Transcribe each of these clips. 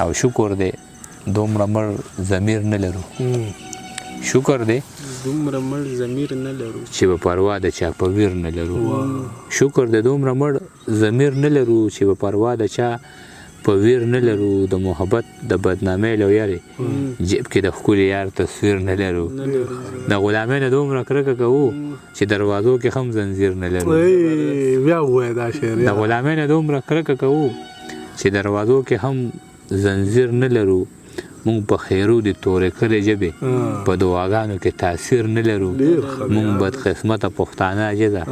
او شکر دی دومره مړ ضمیر نه لرو شکر دی دومره مړ ضمیر نه لرو چې په پروا د چا په ویر نه لرو شکر دی دومره مړ ضمیر نه لرو چې په پروا د چا په ویر نه لرو د محبت د بدنامۍ له ویرې جیب کې د ښکلي یار تصویر نه لرو د غلامۍ نه دومره کرکه کوو چې دروازو کې هم زنځیر نه لرو د غلامۍ نه دومره کرکه کوو چې دروازو کې هم زنځیر نه لرو مونږ په خیرو د تورې کړې ژبې په دعاګانو کې تاثیر نه لرو مونږ بدقسمته پښتانه ژبه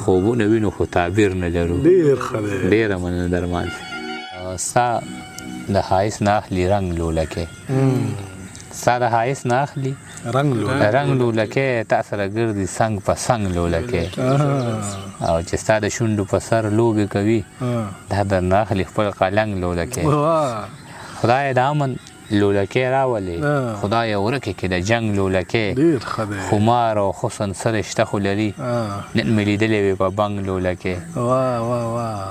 خوبونه وینو خو تعبیر نه لرو ډېره مننه درمان ستا د ښایست نه اخلي رنګ لولکې ستا د ښایست نه اخلي رنګ لولکې تا سره ګرځي څنګ په څنګ لولکې او چې ستا د شونډو په سر لوبې کوي دا درنه اخلي خپل قلنګ لولکې خدای د امن لولکې راولې خدای ورکې کې د جنګ لولکې خمار او حسن سره شته خو لري نن مې لیدلې وې په بنګ لولکې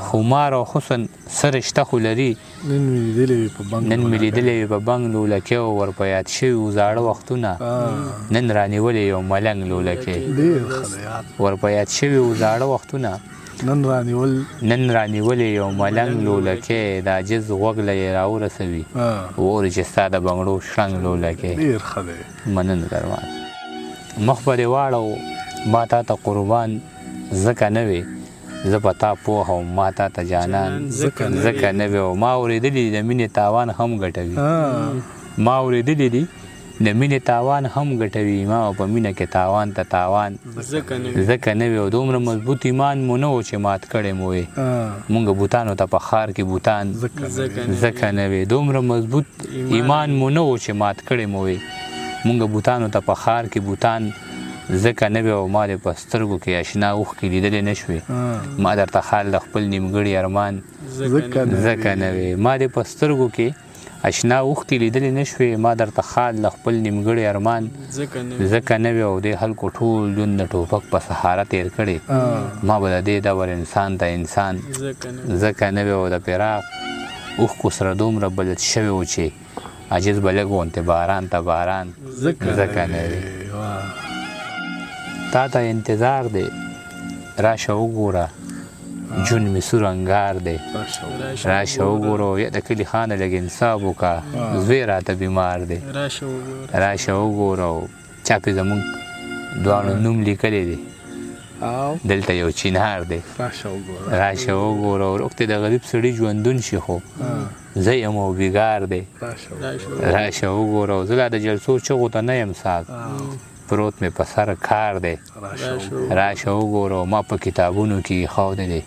خمار او حسن سره شته خو لري نن مې لیدلې وې په بنګ لولکې او ور په یاد شوي زاړه وختونه نن رانیولې یو ملنګ لولکې ور په یاد شوي زاړه وختونه نن رانیولې یو ملنګ لولکې د عاجز غوږ له یې راورسوي وورې چې ستا د بنګړو شرنګ لولکې مننه درمان مخ به دې واړو ما تا ته قربان ځکه نه وې زه په تا پوهه وم ما تا ته جانان ځکه نه وې او ما اورېدلي د مینې تاوان هم ګټوي ما اورېدلي دي د مینې تاوان هم ګټوي ما په مینه کې تاوان ته تاوان ځکه نه وي او دومره مضبوط ایمان مو نه و چې مات کړی مو وې مونږ بوتانو ته په ښار کې بوتان ځکه نه وي دومره مضبوط ایمان مو نه و چې مات کړی مو وې مونږ بوتانو ته په ښار کې بوتان ځکه نه وي او ما دې په سترګو کې اشنا اوښکې لیدلې نه شوې ما درته حال د خپل نیمګړي ارمان ځکه نه وي ما دې په سترګو کې اشنا اوښکې لیدلې نه شوې ما درته خال د خپل نیمګړی ارمان ځکه نه وي او دې خلکو ټول ژوند د ټوپک په سهاره تېر کړی ما به د دې دور انسان ته انسان ځکه نه وي او د فراق اوښکو سره دومره بلد شوی و چې عاجز به لږ غوندې باران ته باران ځکه نه وي تا ته انتظار دی راشه وګوره جون می سور انګار دی راشه وګوره یا د کلي خانه لږ انصاف وکړه زوی راته بیمار دی راشه وګوره چا پې زمونږ دواړو نوم لیکلی دی دلته یو چینار دی راشه وګوره وروکته د غریب سړي ژوندون شي خو زه یم او بیګار دی راشه وګوره زه لا د جلسو چغو ته نه یم ساز پروت مې په سر کار دی راشه وګوره ما په کتابونو کې ایښودی دی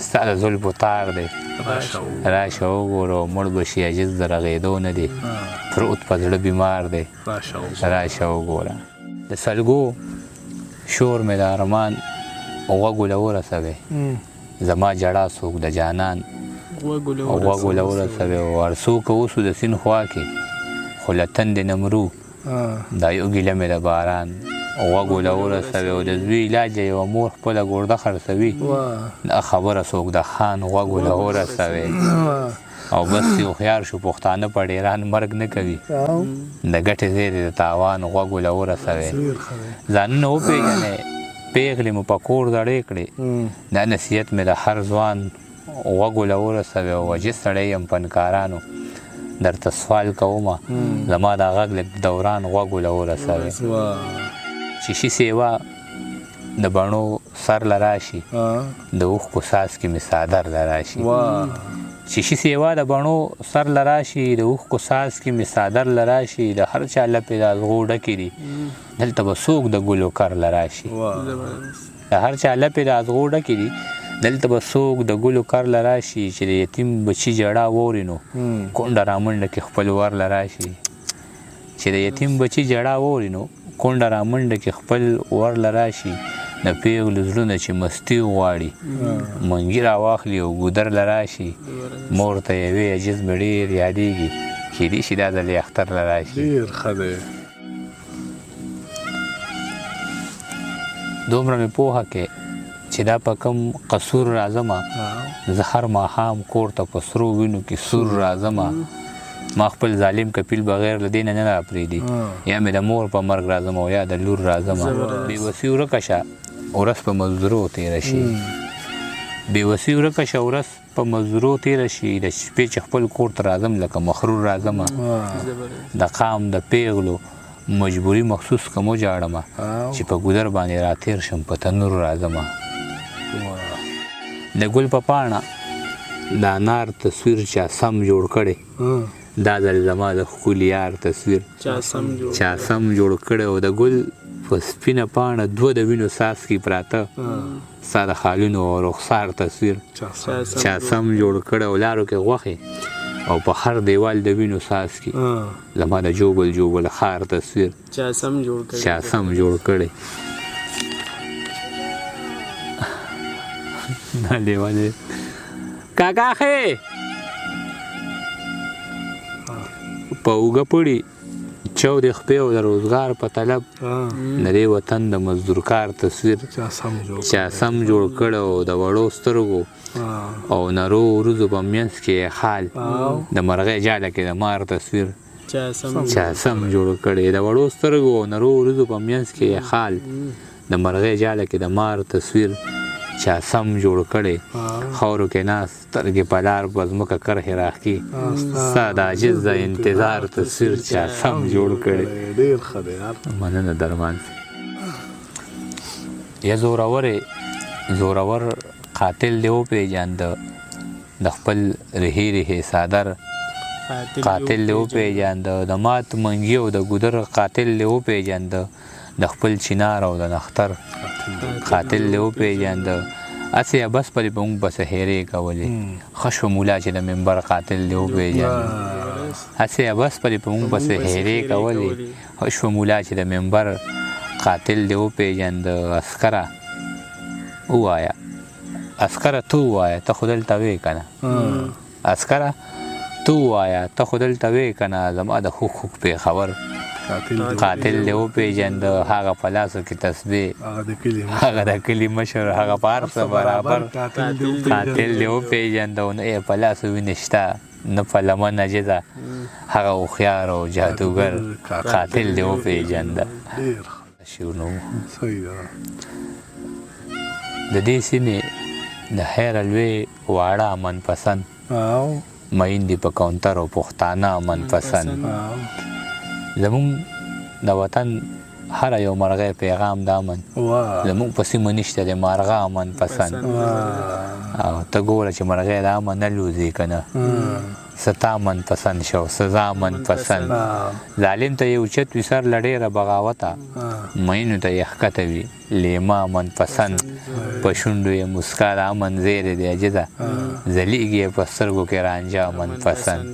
ستا د زلفو تار دی راشه وګوره مړ به شي عاجز د رغېدو نه دی پروت په زړه بیمار دی راشه وګوره د سلګو شور مې د ارمان غوږو له ورسوی زما جړا څوک د جانان غوږو له ورسوی او هر څوک اوسو د سیند خوا کې خو له تندې نه مرو دا یو ګیله مې د باران غوږو له ورسوي او د زوی علاج یوه مور خپله ګرده خرڅوي دا خبره څوک د خان غوږو له ورسوي او بس هوښیار شو پښتانه په ډیران مرګ نه کوي د ګټې زیرې د تاوان غوږو له ورسوي ځانونه وپېژنئ پېغلې مو په کور زړې کړې دا نصیحت مې د هر ځوان غوږو له ورسوي او عاجز سړی یم فنکارانو درته سوال کومه زما دا غږ لږ دوران غوږو له ورسوي چې شي سیوا د بڼو سر له راشي د اوښکو څاڅکي مې څادر له راشي چې شي سیوا د بڼو سر له راشي د اوښکو څاڅکي مې څادر له راشي د هر چا لپې د ازغو ډکې دي دلته به څوک د ګلو کر له راشي د هر چا لپې د ازغو ډکې دي دلته به څوک د ګلو کر له راشي چې د یتیم بچي ژړا واوري نو کونډه رامنډه کې خپل ور له راشي چې د یتیم بچي ژړا واوري نو کونډه رامنډه کې خپل ور له راشي د پیغلو زړونه چې مستي غواړي منګي راواخلي او ګودر له راشي مور ته یوې عجز مې ډېر یادېږي کیدای شي دا ځل یې اختر له راشي دومره مې پوهه کې چې دا په کوم قصور راځمه زه هر ماښام کور ته په سرو وینو کې سور راځمه ما خپل ظالم کپیل بغیر له دې نه نه راپرېږدي یا مې د مور په مرګ راځم او یا د لور راځمه بېوسي ورکه شه ورځ په مزدورو تېره شي بېوسي ورکه شه ورځ په مزدورو تېره شي د شپې چې خپل کور ته راځم لکه مخرور راځمه د قام د پیغلو مجبوري مخصوص کم وجاړمه چې په ګودر باندې راتېر شم په تنور راځمه د ګل په پاڼه د انار تصویر چا سم جوړ کړی دا ځل زما د ښکلي یار تصویر چا سم جوړ کړی او د ګل په سپینه پاڼه دوه د وینو څاڅکي پراته ستا د خالونو او رخسار تصویر چا سم جوړ کړی او لارو کې غوښې او په هر دیوال د وینو څاڅکي زما د جوبل جوبل خار تصویر چا سم جوړ کړی دا لیوانې کاکا خې په اوږه پړي چو د خپې او د روزګار په طلب د دې وطن د مزدور کار تصویر چا سم جوړ کړی او د وړو سترګو او نرو وروځو په منځ کې خال د مرغۍ جاله کې د مار تصویر چا سم جوړ کړی د وړو سترګو او نرو وروځو په منځ کې خال د مرغۍ جاله کې د مار تصویر چا سم جوړ کړی خاورو کې ناست سترګې په لار په ځمکه کرښې راښکي ستا د عاجز د انتظار تصویر چا سم جوړ کړی مننه درمان یا زورور قاتل دی وپېژانده د خپل رهي رهي څادر قاتل دی وپېژانده د مات منګي او د ګودر قاتل دی وپېژانده د خپل چنار او د نختر قاتل دی وپېژانده هسې بس پرې په موږ بسه هیرې کولې ښه شوه مولا چې د منبر قاتل دی وپېژانده هسې بس پرې په موږ بسه هیرې کولې ښه شوه مولا چې د منبر قاتل دی وپېژانده عسکره ووایه عسکره ته ووایه ته خو دلته وې که نه عسکره ته ووایه ته خو دلته وې که نه زما د خوږ خوږ پېښور قاتل دی وپېژانده هغه په لاسو کې تسبیح هغه د کلي مشر هغه په هر څه برابر قاتل دی وپېژانده او نه یې په لاسو وینې شته نه په لمن عجزه هغه هوښیار او جادوګر قاتل دی وپېژانده شعرونه د دې سیمې د خیر لوی واړه منپسند میندې په کاونټر او پښتانه منپسند زمونږ د وطن هره یو مرغۍ پیغام د امن زمونږ په سیمه نشته د مارغه امن پسند او ته ګوره چې مرغۍ د امن نه لوځي که نه ستا من پسند شو سزا من پسند ظالم ته یې اوچت وي سر له ډېره بغاوته مینو ته یې ښکته وي لیما من پسند په شونډو یې مسکا د امن زیری د عجزه ځلیږي یې په سترګو کې رانجه من پسند